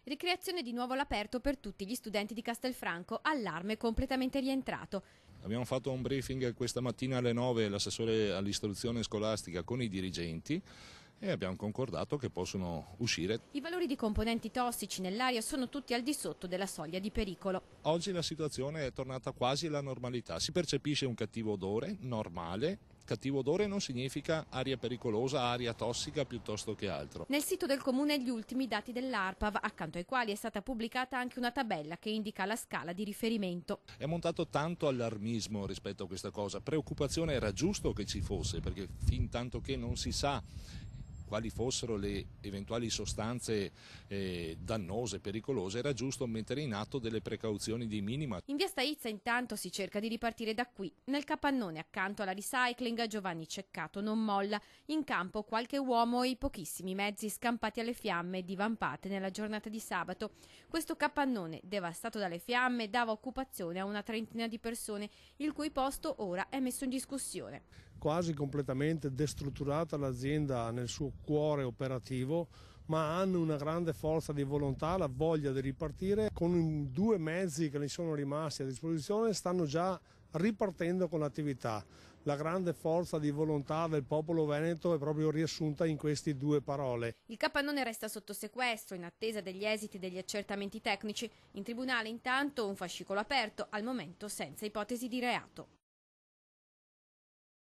Ricreazione di nuovo all'aperto per tutti gli studenti di Castelfranco, allarme completamente rientrato. Abbiamo fatto un briefing questa mattina alle 9, l'assessore all'istruzione scolastica con i dirigenti e abbiamo concordato che possono uscire. I valori di componenti tossici nell'aria sono tutti al di sotto della soglia di pericolo. Oggi la situazione è tornata quasi alla normalità, si percepisce un cattivo odore normale. Cattivo odore non significa aria pericolosa, aria tossica piuttosto che altro. Nel sito del comune gli ultimi dati dell'ARPAV, accanto ai quali è stata pubblicata anche una tabella che indica la scala di riferimento. È montato tanto allarmismo rispetto a questa cosa, preoccupazione era giusto che ci fosse, perché fin tanto che non si sa quali fossero le eventuali sostanze dannose, pericolose, era giusto mettere in atto delle precauzioni di minima. In via Staizza intanto si cerca di ripartire da qui. Nel capannone accanto alla recycling Giovanni Ceccato non molla. In campo qualche uomo e i pochissimi mezzi scampati alle fiamme divampate nella giornata di sabato. Questo capannone, devastato dalle fiamme, dava occupazione a una trentina di persone, il cui posto ora è messo in discussione. Quasi completamente destrutturata l'azienda nel suo cuore operativo, ma hanno una grande forza di volontà, la voglia di ripartire. Con i 2 mezzi che ne sono rimasti a disposizione stanno già ripartendo con l'attività. La grande forza di volontà del popolo veneto è proprio riassunta in queste 2 parole. Il capannone resta sotto sequestro in attesa degli esiti degli accertamenti tecnici. In tribunale intanto un fascicolo aperto, al momento senza ipotesi di reato.